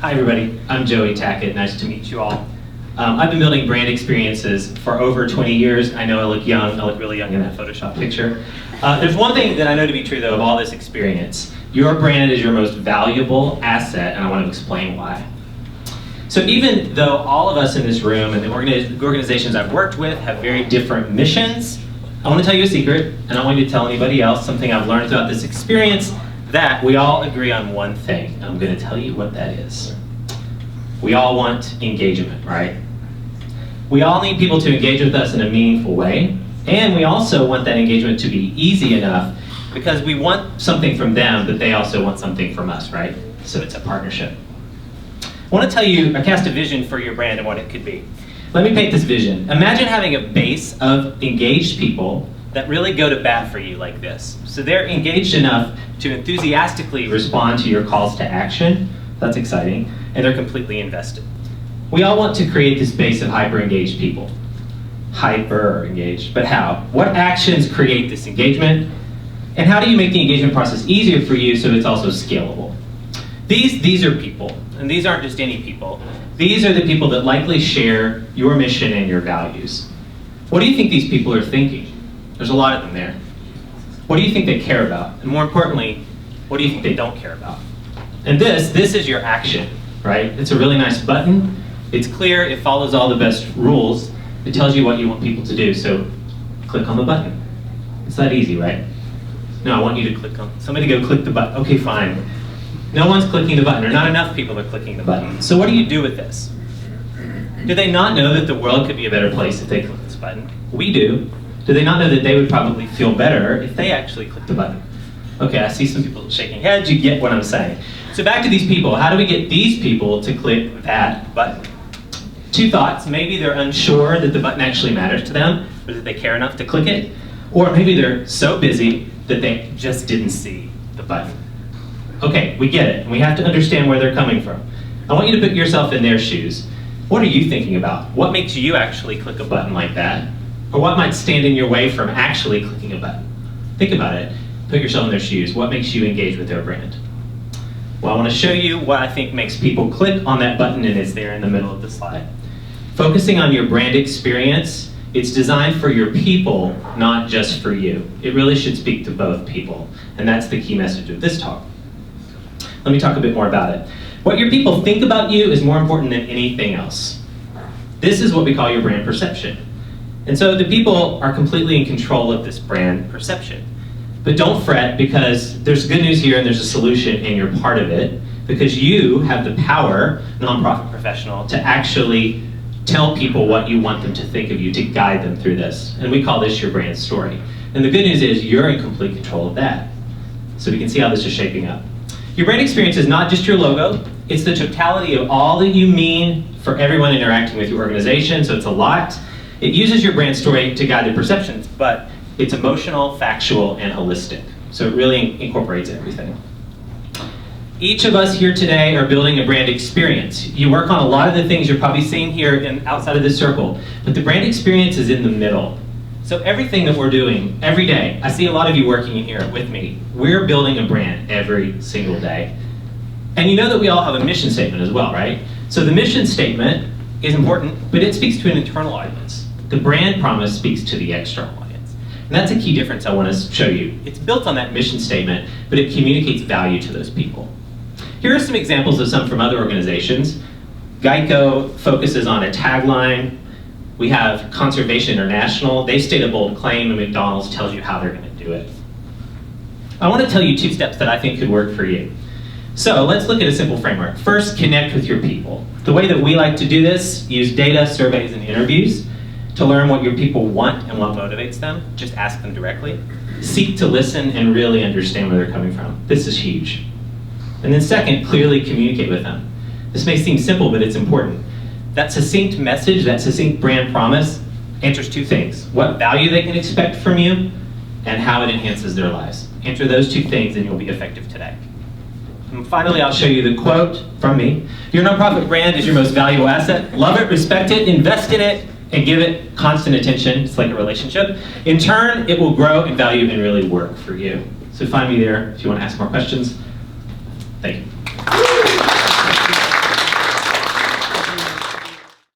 Hi everybody, I'm Joey Tackett. Nice to meet you all. I've been building brand experiences for over 20 years. I know I look young. I look really young in that Photoshop picture. There's one thing that I know to be true though of all this experience. Your brand is your most valuable asset, and I want to explain why. So even though all of us in this room and the organizations I've worked with have very different missions, I want to tell you a secret, and I don't want you to tell anybody else, something I've learned throughout this experience, that we all agree on one thing, and I'm going to tell you what that is. We all want engagement, right? We all need people to engage with us in a meaningful way, and we also want that engagement to be easy enough because we want something from them, but they also want something from us, right? So it's a partnership. I want to tell you, I cast a vision for your brand and what it could be. Let me paint this vision. Imagine having a base of engaged people that really go to bat for you like this. So they're engaged enough to enthusiastically respond to your calls to action. That's exciting. And they're completely invested. We all want to create this base of hyper-engaged people. Hyper-engaged, but how? What actions create this engagement? And how do you make the engagement process easier for you so it's also scalable? These are people, and these aren't just any people. These are the people that likely share your mission and your values. What do you think these people are thinking? There's a lot of them there. What do you think they care about? And more importantly, what do you think they don't care about? And this is your action, right? It's a really nice button. It's clear, it follows all the best rules. It tells you what you want people to do, so click on the button. It's that easy, right? No, I want you to click on, somebody go click the button. Okay, fine. No one's clicking the button, or not enough people are clicking the button. So what do you do with this? Do they not know that the world could be a better place if they click this button? We do. Do they not know that they would probably feel better if they actually clicked the button? Okay, I see some people shaking heads. You get what I'm saying. So back to these people. How do we get these people to click that button? Two thoughts. Maybe they're unsure that the button actually matters to them, or that they care enough to click it. Or maybe they're so busy that they just didn't see the button. Okay, we get it. And we have to understand where they're coming from. I want you to put yourself in their shoes. What are you thinking about? What makes you actually click a button like that? Or what might stand in your way from actually clicking a button? Think about it. Put yourself in their shoes. What makes you engage with their brand? Well, I want to show you what I think makes people click on that button, and it's there in the middle of the slide. Focusing on your brand experience, it's designed for your people, not just for you. It really should speak to both people, and that's the key message of this talk. Let me talk a bit more about it. What your people think about you is more important than anything else. This is what we call your brand perception. And so the people are completely in control of this brand perception. But don't fret, because there's good news here and there's a solution and you're part of it, because you have the power, nonprofit professional, to actually tell people what you want them to think of you, to guide them through this. And we call this your brand story. And the good news is you're in complete control of that. So we can see how this is shaping up. Your brand experience is not just your logo, it's the totality of all that you mean for everyone interacting with your organization, so it's a lot. It uses your brand story to guide the perceptions, but it's emotional, factual, and holistic. So it really incorporates everything. Each of us here today are building a brand experience. You work on a lot of the things you're probably seeing here and outside of this circle, but the brand experience is in the middle. So everything that we're doing every day, I see a lot of you working in here with me, we're building a brand every single day. And you know that we all have a mission statement as well, right? So the mission statement is important, but it speaks to an internal audience. The brand promise speaks to the external audience. And that's a key difference I want to show you. It's built on that mission statement, but it communicates value to those people. Here are some examples of some from other organizations. Geico focuses on a tagline. We have Conservation International. They state a bold claim, and McDonald's tells you how they're going to do it. I want to tell you 2 steps that I think could work for you. So let's look at a simple framework. First, connect with your people. The way that we like to do this, use data, surveys, and interviews to learn what your people want and what motivates them. Just ask them directly. Seek to listen and really understand where they're coming from. This is huge. And then second, clearly communicate with them. This may seem simple, but it's important. That succinct message, that succinct brand promise, answers 2 things. What value they can expect from you, and how it enhances their lives. Answer those 2 things and you'll be effective today. And finally, I'll show you the quote from me. Your nonprofit brand is your most valuable asset. Love it, respect it, invest in it, and give it constant attention. It's like a relationship. In turn, it will grow in value and really work for you. So find me there if you want to ask more questions. Thank you.